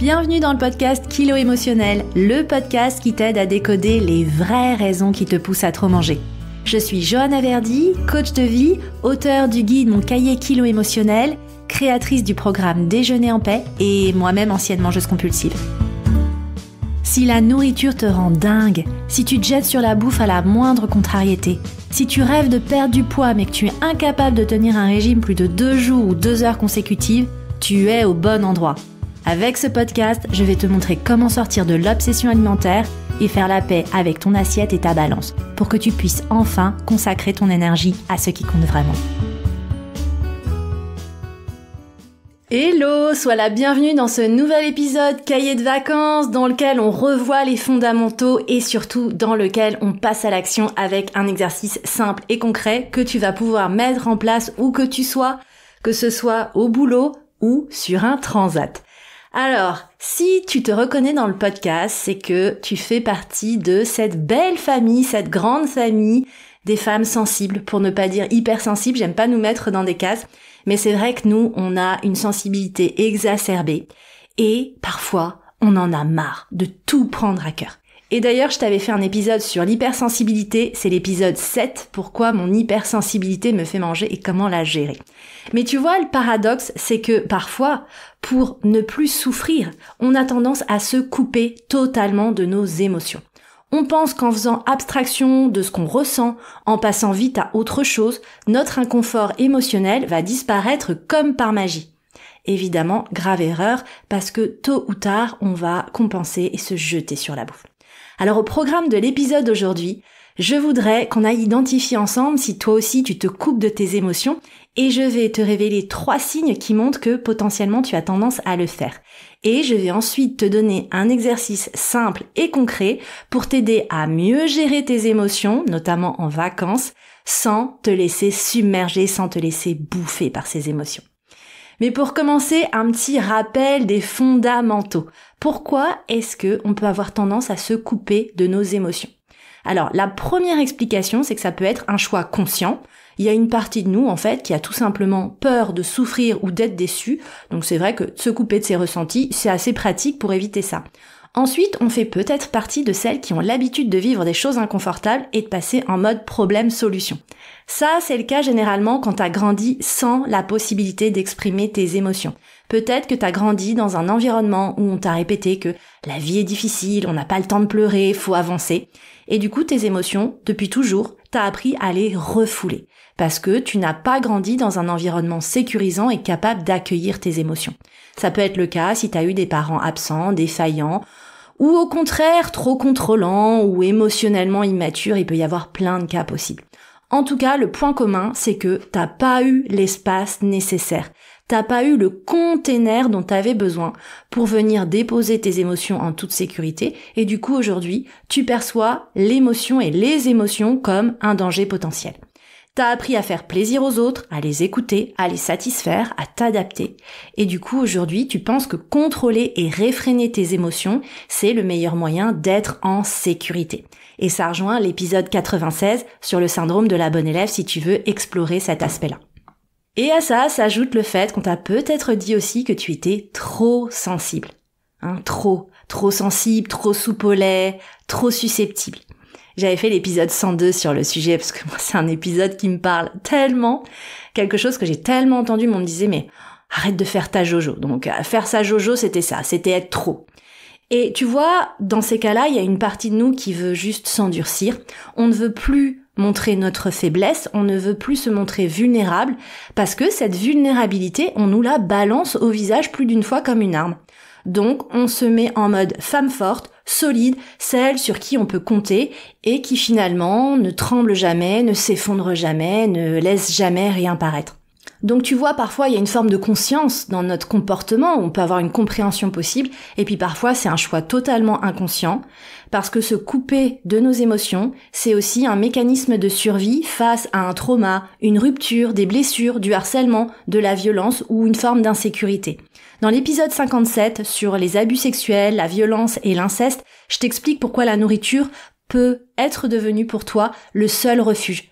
Bienvenue dans le podcast Kilo Émotionnel, le podcast qui t'aide à décoder les vraies raisons qui te poussent à trop manger. Je suis Johanna Verdi, coach de vie, auteure du guide Mon cahier Kilo Émotionnel, créatrice du programme Déjeuner en paix et moi-même ancienne mangeuse compulsive. Si la nourriture te rend dingue, si tu te jettes sur la bouffe à la moindre contrariété, si tu rêves de perdre du poids mais que tu es incapable de tenir un régime plus de 2 jours ou 2 heures consécutives, tu es au bon endroit. Avec ce podcast, je vais te montrer comment sortir de l'obsession alimentaire et faire la paix avec ton assiette et ta balance pour que tu puisses enfin consacrer ton énergie à ce qui compte vraiment. Hello, sois la bienvenue dans ce nouvel épisode cahier de vacances dans lequel on revoit les fondamentaux et surtout dans lequel on passe à l'action avec un exercice simple et concret que tu vas pouvoir mettre en place où que tu sois, que ce soit au boulot ou sur un transat. Alors, si tu te reconnais dans le podcast, c'est que tu fais partie de cette belle famille, cette grande famille des femmes sensibles, pour ne pas dire hypersensibles, j'aime pas nous mettre dans des cases, mais c'est vrai que nous, on a une sensibilité exacerbée et parfois, on en a marre de tout prendre à cœur. Et d'ailleurs, je t'avais fait un épisode sur l'hypersensibilité, c'est l'épisode 7, pourquoi mon hypersensibilité me fait manger et comment la gérer. Mais tu vois, le paradoxe, c'est que parfois, pour ne plus souffrir, on a tendance à se couper totalement de nos émotions. On pense qu'en faisant abstraction de ce qu'on ressent, en passant vite à autre chose, notre inconfort émotionnel va disparaître comme par magie. Évidemment, grave erreur, parce que tôt ou tard, on va compenser et se jeter sur la bouffe. Alors au programme de l'épisode d'aujourd'hui, je voudrais qu'on aille identifier ensemble si toi aussi tu te coupes de tes émotions et je vais te révéler 3 signes qui montrent que potentiellement tu as tendance à le faire. Et je vais ensuite te donner un exercice simple et concret pour t'aider à mieux gérer tes émotions, notamment en vacances, sans te laisser submerger, sans te laisser bouffer par ces émotions. Mais pour commencer, un petit rappel des fondamentaux. Pourquoi est-ce qu'on peut avoir tendance à se couper de nos émotions ? Alors, la première explication, c'est que ça peut être un choix conscient. Il y a une partie de nous, en fait, qui a tout simplement peur de souffrir ou d'être déçu. Donc c'est vrai que se couper de ses ressentis, c'est assez pratique pour éviter ça. Ensuite, on fait peut-être partie de celles qui ont l'habitude de vivre des choses inconfortables et de passer en mode problème-solution. Ça, c'est le cas généralement quand t'as grandi sans la possibilité d'exprimer tes émotions. Peut-être que t'as grandi dans un environnement où on t'a répété que la vie est difficile, on n'a pas le temps de pleurer, faut avancer. Et du coup, tes émotions, depuis toujours, t'as appris à les refouler. Parce que tu n'as pas grandi dans un environnement sécurisant et capable d'accueillir tes émotions. Ça peut être le cas si t'as eu des parents absents, défaillants, ou au contraire trop contrôlants ou émotionnellement immatures, il peut y avoir plein de cas possibles. En tout cas, le point commun, c'est que t'as pas eu l'espace nécessaire. T'as pas eu le container dont t'avais besoin pour venir déposer tes émotions en toute sécurité et du coup aujourd'hui, tu perçois l'émotion et les émotions comme un danger potentiel. T'as appris à faire plaisir aux autres, à les écouter, à les satisfaire, à t'adapter. Et du coup, aujourd'hui, tu penses que contrôler et réfréner tes émotions, c'est le meilleur moyen d'être en sécurité. Et ça rejoint l'épisode 96 sur le syndrome de la bonne élève si tu veux explorer cet aspect-là. Et à ça s'ajoute le fait qu'on t'a peut-être dit aussi que tu étais trop sensible. Trop sensible, trop soupe au lait, trop susceptible. J'avais fait l'épisode 102 sur le sujet parce que moi c'est un épisode qui me parle tellement, quelque chose que j'ai tellement entendu, on me disait mais arrête de faire ta jojo. Donc faire sa jojo c'était ça, c'était être trop. Et tu vois, dans ces cas-là, il y a une partie de nous qui veut juste s'endurcir. On ne veut plus montrer notre faiblesse, on ne veut plus se montrer vulnérable parce que cette vulnérabilité, on nous la balance au visage plus d'une fois comme une arme. Donc, on se met en mode femme forte, solide, celle sur qui on peut compter et qui finalement ne tremble jamais, ne s'effondre jamais, ne laisse jamais rien paraître. Donc tu vois, parfois il y a une forme de conscience dans notre comportement, où on peut avoir une compréhension possible, et puis parfois c'est un choix totalement inconscient, parce que se couper de nos émotions, c'est aussi un mécanisme de survie face à un trauma, une rupture, des blessures, du harcèlement, de la violence ou une forme d'insécurité. Dans l'épisode 57 sur les abus sexuels, la violence et l'inceste, je t'explique pourquoi la nourriture peut être devenue pour toi le seul refuge.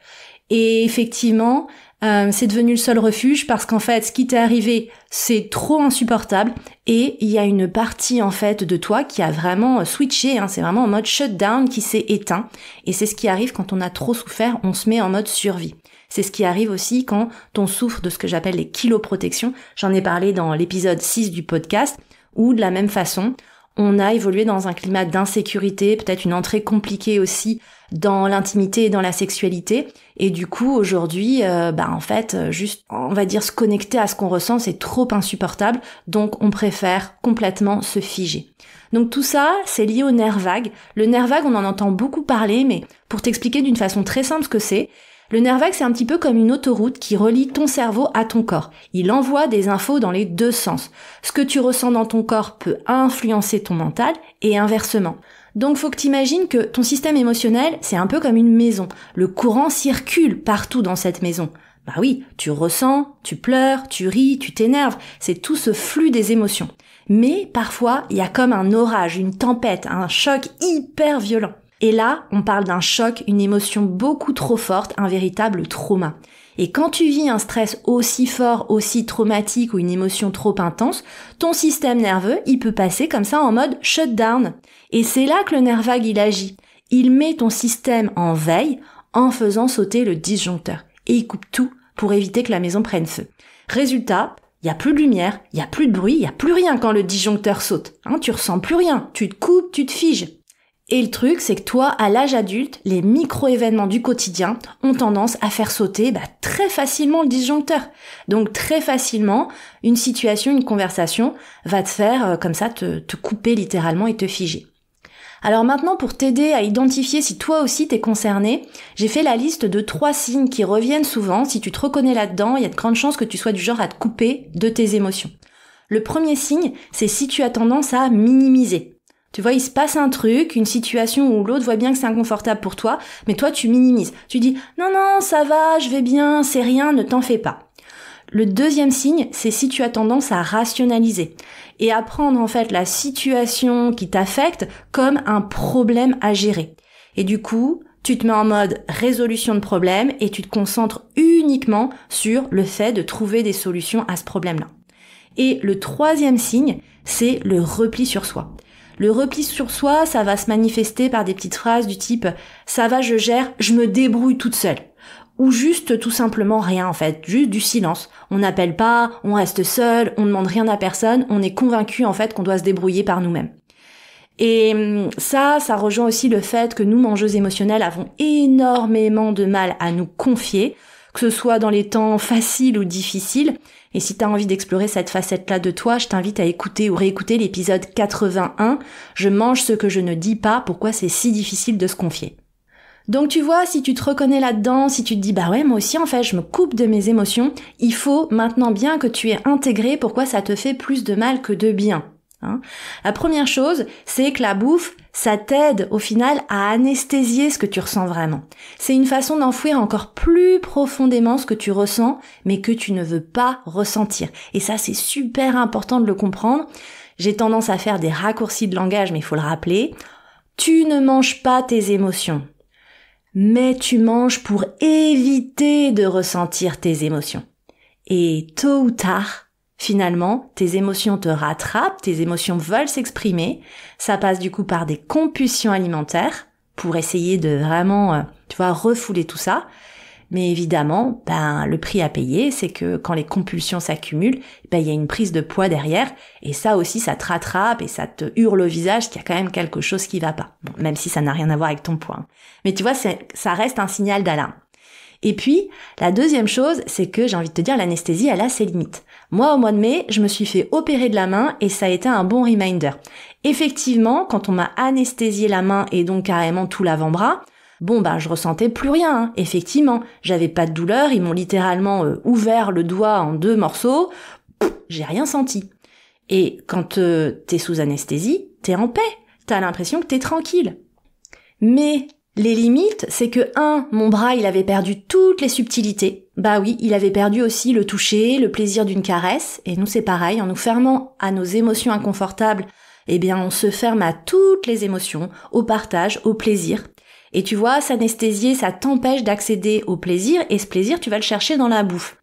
Et effectivement, C'est devenu le seul refuge parce qu'en fait, ce qui t'est arrivé, c'est trop insupportable et il y a une partie en fait de toi qui a vraiment switché, c'est vraiment en mode shutdown qui s'est éteint et c'est ce qui arrive quand on a trop souffert, on se met en mode survie. C'est ce qui arrive aussi quand on souffre de ce que j'appelle les kiloprotections. J'en ai parlé dans l'épisode 6 du podcast où de la même façon, on a évolué dans un climat d'insécurité, peut-être une entrée compliquée aussi dans l'intimité et dans la sexualité. Et du coup, aujourd'hui, en fait, juste, on va dire, se connecter à ce qu'on ressent, c'est trop insupportable. Donc, on préfère complètement se figer. Donc, tout ça, c'est lié au nerf vague. Le nerf vague, on en entend beaucoup parler, mais pour t'expliquer d'une façon très simple ce que c'est, le nerf vague, c'est un petit peu comme une autoroute qui relie ton cerveau à ton corps. Il envoie des infos dans les deux sens. Ce que tu ressens dans ton corps peut influencer ton mental et inversement. Donc faut que t'imagines que ton système émotionnel, c'est un peu comme une maison. Le courant circule partout dans cette maison. Bah oui, tu ressens, tu pleures, tu ris, tu t'énerves. C'est tout ce flux des émotions. Mais parfois, il y a comme un orage, une tempête, un choc hyper violent. Et là, on parle d'un choc, une émotion beaucoup trop forte, un véritable trauma. Et quand tu vis un stress aussi fort, aussi traumatique ou une émotion trop intense, ton système nerveux, il peut passer comme ça en mode shutdown. Et c'est là que le nerf vague, il agit. Il met ton système en veille en faisant sauter le disjoncteur. Et il coupe tout pour éviter que la maison prenne feu. Résultat, il n'y a plus de lumière, il n'y a plus de bruit, il n'y a plus rien quand le disjoncteur saute. Tu ressens plus rien, tu te coupes, tu te figes. Et le truc, c'est que toi, à l'âge adulte, les micro-événements du quotidien ont tendance à faire sauter très facilement le disjoncteur. Donc très facilement, une situation, une conversation va te faire comme ça te couper littéralement et te figer. Alors maintenant, pour t'aider à identifier si toi aussi t'es concerné, j'ai fait la liste de 3 signes qui reviennent souvent. Si tu te reconnais là-dedans, il y a de grandes chances que tu sois du genre à te couper de tes émotions. Le premier signe, c'est si tu as tendance à minimiser. Tu vois, il se passe un truc, une situation où l'autre voit bien que c'est inconfortable pour toi, mais toi tu minimises. Tu dis « Non, ça va, je vais bien, c'est rien, ne t'en fais pas ». Le deuxième signe, c'est si tu as tendance à rationaliser et à prendre en fait la situation qui t'affecte comme un problème à gérer. Et du coup, tu te mets en mode résolution de problème et tu te concentres uniquement sur le fait de trouver des solutions à ce problème-là. Et le troisième signe, c'est le repli sur soi. Le repli sur soi, ça va se manifester par des petites phrases du type « ça va, je gère, je me débrouille toute seule ». Ou juste tout simplement rien en fait, juste du silence. On n'appelle pas, on reste seul, on ne demande rien à personne, on est convaincu en fait qu'on doit se débrouiller par nous-mêmes. Et ça rejoint aussi le fait que nous, mangeuses émotionnelles, avons énormément de mal à nous confier, que ce soit dans les temps faciles ou difficiles. Et si tu as envie d'explorer cette facette-là de toi, je t'invite à écouter ou réécouter l'épisode 81, « Je mange ce que je ne dis pas, pourquoi c'est si difficile de se confier ». Donc tu vois, si tu te reconnais là-dedans, si tu te dis « bah ouais, moi aussi en fait, je me coupe de mes émotions », il faut maintenant bien que tu aies intégré pourquoi ça te fait plus de mal que de bien. La première chose, c'est que la bouffe, ça t'aide au final à anesthésier ce que tu ressens vraiment. C'est une façon d'enfouir encore plus profondément ce que tu ressens, mais que tu ne veux pas ressentir. Et ça, c'est super important de le comprendre. J'ai tendance à faire des raccourcis de langage, mais il faut le rappeler. Tu ne manges pas tes émotions, mais tu manges pour éviter de ressentir tes émotions. Et tôt ou tard, finalement, tes émotions te rattrapent, tes émotions veulent s'exprimer. Ça passe du coup par des compulsions alimentaires pour essayer de vraiment, refouler tout ça. Mais évidemment, le prix à payer, c'est que quand les compulsions s'accumulent, il y a une prise de poids derrière. Et ça aussi, ça te rattrape et ça te hurle au visage qu'il y a quand même quelque chose qui va pas. Bon, même si ça n'a rien à voir avec ton poids. Mais tu vois, ça reste un signal d'alarme. Et puis, la deuxième chose, c'est que j'ai envie de te dire, l'anesthésie, elle a ses limites. Moi, au mois de mai, je me suis fait opérer de la main et ça a été un bon reminder. Effectivement, quand on m'a anesthésié la main et donc carrément tout l'avant-bras, je ressentais plus rien. Effectivement, j'avais pas de douleur, ils m'ont littéralement ouvert le doigt en 2 morceaux, j'ai rien senti. Et quand t'es sous anesthésie, t'es en paix, t'as l'impression que t'es tranquille. Mais les limites, c'est que mon bras, il avait perdu toutes les subtilités. Bah oui, il avait perdu aussi le toucher, le plaisir d'une caresse. Et nous, c'est pareil, en nous fermant à nos émotions inconfortables, on se ferme à toutes les émotions, au partage, au plaisir. Et tu vois, s'anesthésier, ça t'empêche d'accéder au plaisir, et ce plaisir, tu vas le chercher dans la bouffe.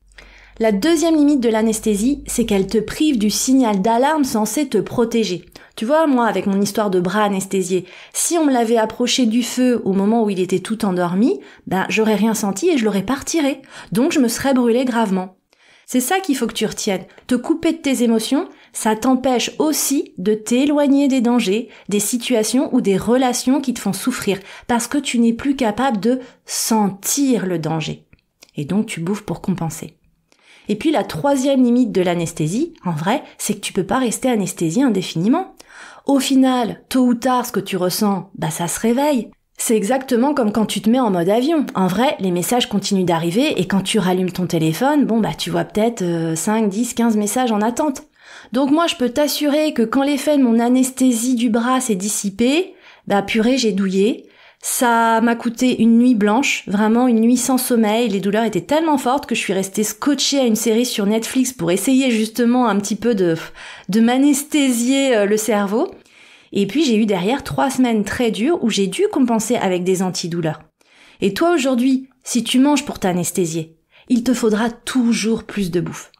La deuxième limite de l'anesthésie, c'est qu'elle te prive du signal d'alarme censé te protéger. Tu vois, moi, avec mon histoire de bras anesthésié, si on me l'avait approché du feu au moment où il était tout endormi, j'aurais rien senti et je l'aurais pas retiré. Donc je me serais brûlée gravement. C'est ça qu'il faut que tu retiennes. Te couper de tes émotions, ça t'empêche aussi de t'éloigner des dangers, des situations ou des relations qui te font souffrir, parce que tu n'es plus capable de sentir le danger. Et donc tu bouffes pour compenser. Et puis la troisième limite de l'anesthésie, en vrai, c'est que tu peux pas rester anesthésié indéfiniment. Au final, tôt ou tard, ce que tu ressens, ça se réveille. C'est exactement comme quand tu te mets en mode avion. En vrai, les messages continuent d'arriver et quand tu rallumes ton téléphone, tu vois peut-être 5, 10, 15 messages en attente. Donc moi, je peux t'assurer que quand l'effet de mon anesthésie du bras s'est dissipé, purée, j'ai douillé. Ça m'a coûté une nuit blanche, vraiment une nuit sans sommeil. Les douleurs étaient tellement fortes que je suis restée scotchée à une série sur Netflix pour essayer justement un petit peu de m'anesthésier le cerveau. Et puis j'ai eu derrière 3 semaines très dures où j'ai dû compenser avec des antidouleurs. Et toi aujourd'hui, si tu manges pour t'anesthésier, il te faudra toujours plus de bouffe.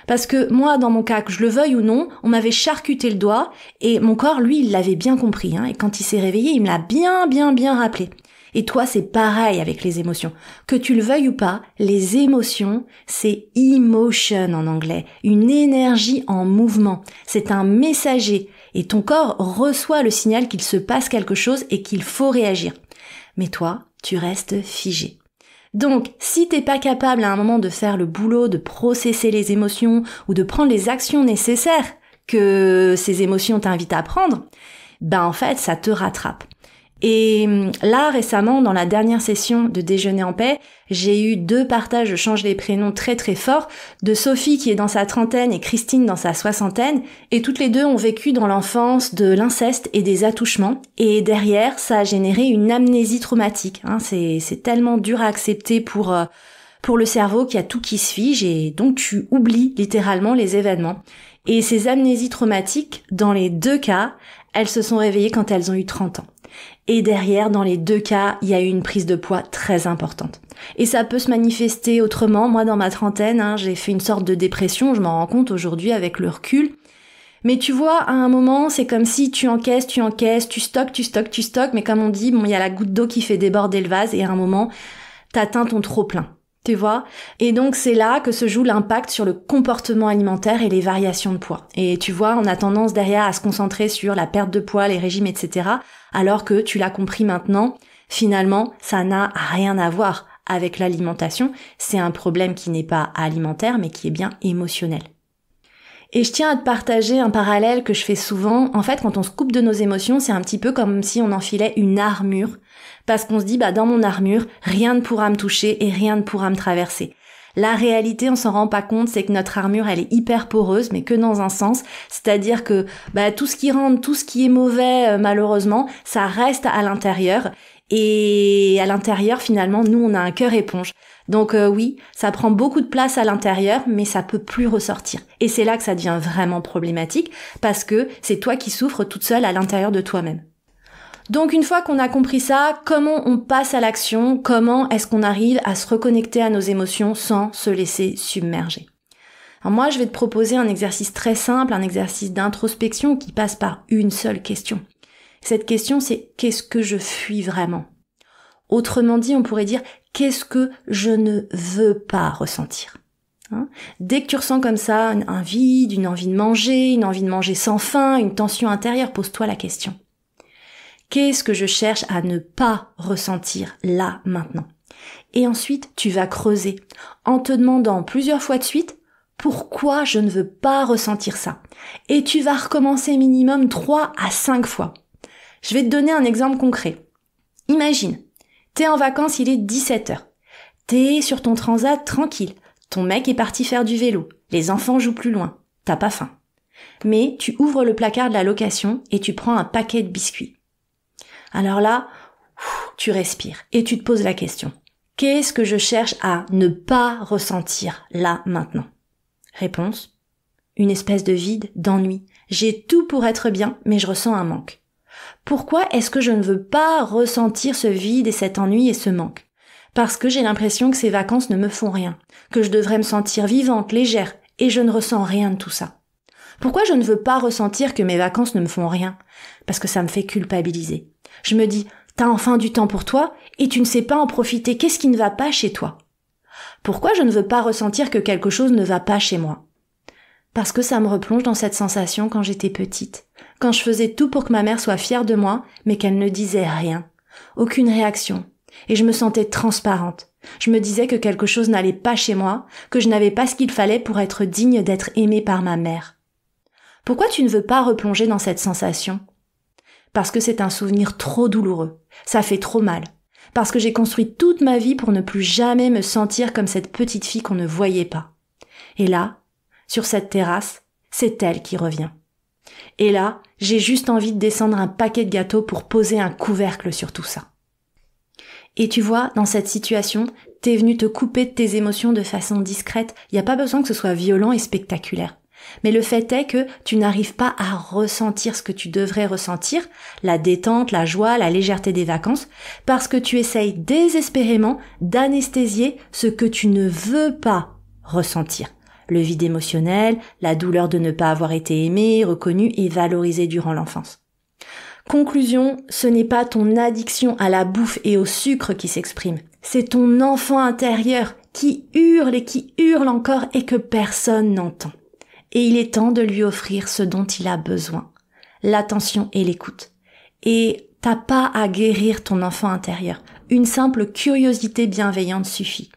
Parce que moi, dans mon cas, que je le veuille ou non, on m'avait charcuté le doigt et mon corps, lui, il l'avait bien compris. Et quand il s'est réveillé, il me l'a bien rappelé. Et toi, c'est pareil avec les émotions. Que tu le veuilles ou pas, les émotions, c'est emotion en anglais, une énergie en mouvement. C'est un messager et ton corps reçoit le signal qu'il se passe quelque chose et qu'il faut réagir. Mais toi, tu restes figé. Donc, si t'es pas capable à un moment de faire le boulot, de processer les émotions ou de prendre les actions nécessaires que ces émotions t'invitent à prendre, en fait, ça te rattrape. Et là, récemment, dans la dernière session de Déjeuner en paix, j'ai eu 2 partages, je change les prénoms très très forts, de Sophie qui est dans sa trentaine et Christine dans sa soixantaine, et toutes les deux ont vécu dans l'enfance de l'inceste et des attouchements, et derrière, ça a généré une amnésie traumatique. C'est tellement dur à accepter pour le cerveau qu'il y a tout qui se fige, et donc tu oublies littéralement les événements. Et ces amnésies traumatiques, dans les 2 cas, elles se sont réveillées quand elles ont eu 30 ans. Et derrière, dans les 2 cas, il y a eu une prise de poids très importante. Et ça peut se manifester autrement. Moi, dans ma trentaine, j'ai fait une sorte de dépression, je m'en rends compte aujourd'hui avec le recul. Mais tu vois, à un moment, c'est comme si tu encaisses, tu stockes, mais comme on dit, il y a la goutte d'eau qui fait déborder le vase, et à un moment, t'atteins ton trop-plein. Tu vois? Et donc c'est là que se joue l'impact sur le comportement alimentaire et les variations de poids. Et tu vois, on a tendance derrière à se concentrer sur la perte de poids, les régimes, etc. Alors que, tu l'as compris maintenant, finalement, ça n'a rien à voir avec l'alimentation. C'est un problème qui n'est pas alimentaire, mais qui est bien émotionnel. Et je tiens à te partager un parallèle que je fais souvent. En fait, quand on se coupe de nos émotions, c'est un petit peu comme si on enfilait une armure. Parce qu'on se dit, dans mon armure, rien ne pourra me toucher et rien ne pourra me traverser. La réalité, on s'en rend pas compte, c'est que notre armure, elle est hyper poreuse, mais que dans un sens. C'est-à-dire que tout ce qui rentre, tout ce qui est mauvais, malheureusement, ça reste à l'intérieur. Et à l'intérieur, finalement, nous, on a un cœur éponge. Donc oui, ça prend beaucoup de place à l'intérieur, mais ça peut plus ressortir. Et c'est là que ça devient vraiment problématique, parce que c'est toi qui souffres toute seule à l'intérieur de toi-même. Donc une fois qu'on a compris ça, comment on passe à l'action? Comment est-ce qu'on arrive à se reconnecter à nos émotions sans se laisser submerger? Alors moi, je vais te proposer un exercice très simple, un exercice d'introspection qui passe par une seule question. Cette question, c'est qu'est-ce que je fuis vraiment? Autrement dit, on pourrait dire qu'est-ce que je ne veux pas ressentir? Dès que tu ressens comme ça un vide, une envie de manger sans faim, une tension intérieure, pose-toi la question. Qu'est-ce que je cherche à ne pas ressentir là, maintenant? Et ensuite, tu vas creuser en te demandant plusieurs fois de suite pourquoi je ne veux pas ressentir ça. Et tu vas recommencer minimum 3 à 5 fois. Je vais te donner un exemple concret. Imagine, t'es en vacances, il est 17h. T'es sur ton transat tranquille. Ton mec est parti faire du vélo. Les enfants jouent plus loin. T'as pas faim. Mais tu ouvres le placard de la location et tu prends un paquet de biscuits. Alors là, tu respires et tu te poses la question. Qu'est-ce que je cherche à ne pas ressentir là, maintenant? Réponse. Une espèce de vide, d'ennui. J'ai tout pour être bien, mais je ressens un manque. Pourquoi est-ce que je ne veux pas ressentir ce vide et cet ennui et ce manque ? Parce que j'ai l'impression que ces vacances ne me font rien, que je devrais me sentir vivante, légère, et je ne ressens rien de tout ça. Pourquoi je ne veux pas ressentir que mes vacances ne me font rien ? Parce que ça me fait culpabiliser. Je me dis, t'as enfin du temps pour toi et tu ne sais pas en profiter, qu'est-ce qui ne va pas chez toi ? Pourquoi je ne veux pas ressentir que quelque chose ne va pas chez moi ? Parce que ça me replonge dans cette sensation quand j'étais petite, quand je faisais tout pour que ma mère soit fière de moi, mais qu'elle ne disait rien, aucune réaction, et je me sentais transparente. Je me disais que quelque chose n'allait pas chez moi, que je n'avais pas ce qu'il fallait pour être digne d'être aimée par ma mère. Pourquoi tu ne veux pas replonger dans cette sensation ? Parce que c'est un souvenir trop douloureux, ça fait trop mal. Parce que j'ai construit toute ma vie pour ne plus jamais me sentir comme cette petite fille qu'on ne voyait pas. Et là, sur cette terrasse, c'est elle qui revient. Et là, j'ai juste envie de descendre un paquet de gâteaux pour poser un couvercle sur tout ça. Et tu vois, dans cette situation, t'es venu te couper de tes émotions de façon discrète. Il n'y a pas besoin que ce soit violent et spectaculaire. Mais le fait est que tu n'arrives pas à ressentir ce que tu devrais ressentir, la détente, la joie, la légèreté des vacances, parce que tu essayes désespérément d'anesthésier ce que tu ne veux pas ressentir. Le vide émotionnel, la douleur de ne pas avoir été aimé, reconnu et valorisé durant l'enfance. Conclusion, ce n'est pas ton addiction à la bouffe et au sucre qui s'exprime, c'est ton enfant intérieur qui hurle et qui hurle encore et que personne n'entend. Et il est temps de lui offrir ce dont il a besoin, l'attention et l'écoute. Et t'as pas à guérir ton enfant intérieur, une simple curiosité bienveillante suffit.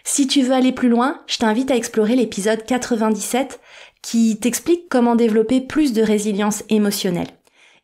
Si tu veux aller plus loin, je t'invite à explorer l'épisode 97 qui t'explique comment développer plus de résilience émotionnelle.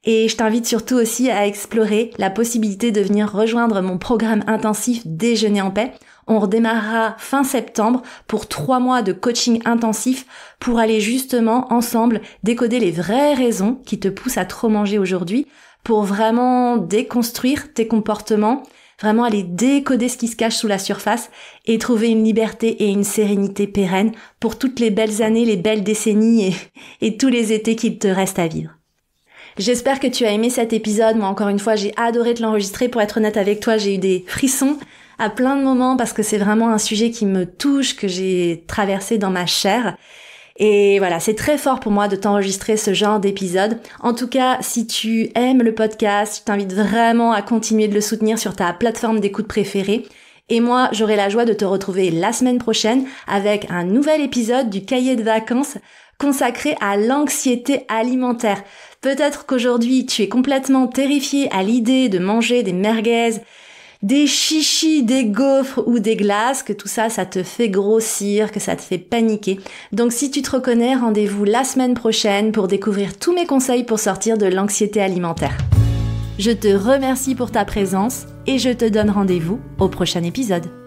Et je t'invite surtout aussi à explorer la possibilité de venir rejoindre mon programme intensif Déjeuner en paix. On redémarrera fin septembre pour 3 mois de coaching intensif pour aller justement ensemble décoder les vraies raisons qui te poussent à trop manger aujourd'hui, pour vraiment déconstruire tes comportements, vraiment aller décoder ce qui se cache sous la surface et trouver une liberté et une sérénité pérenne pour toutes les belles années, les belles décennies et tous les étés qu'il te reste à vivre. J'espère que tu as aimé cet épisode. Moi, encore une fois, j'ai adoré te l'enregistrer. Pour être honnête avec toi, j'ai eu des frissons à plein de moments parce que c'est vraiment un sujet qui me touche, que j'ai traversé dans ma chair. Et voilà, c'est très fort pour moi de t'enregistrer ce genre d'épisode. En tout cas, si tu aimes le podcast, je t'invite vraiment à continuer de le soutenir sur ta plateforme d'écoute préférée. Et moi, j'aurai la joie de te retrouver la semaine prochaine avec un nouvel épisode du cahier de vacances consacré à l'anxiété alimentaire. Peut-être qu'aujourd'hui, tu es complètement terrifié à l'idée de manger des merguez, des chichis, des gaufres ou des glaces, que tout ça, ça te fait grossir, que ça te fait paniquer. Donc si tu te reconnais, rendez-vous la semaine prochaine pour découvrir tous mes conseils pour sortir de l'anxiété alimentaire. Je te remercie pour ta présence et je te donne rendez-vous au prochain épisode.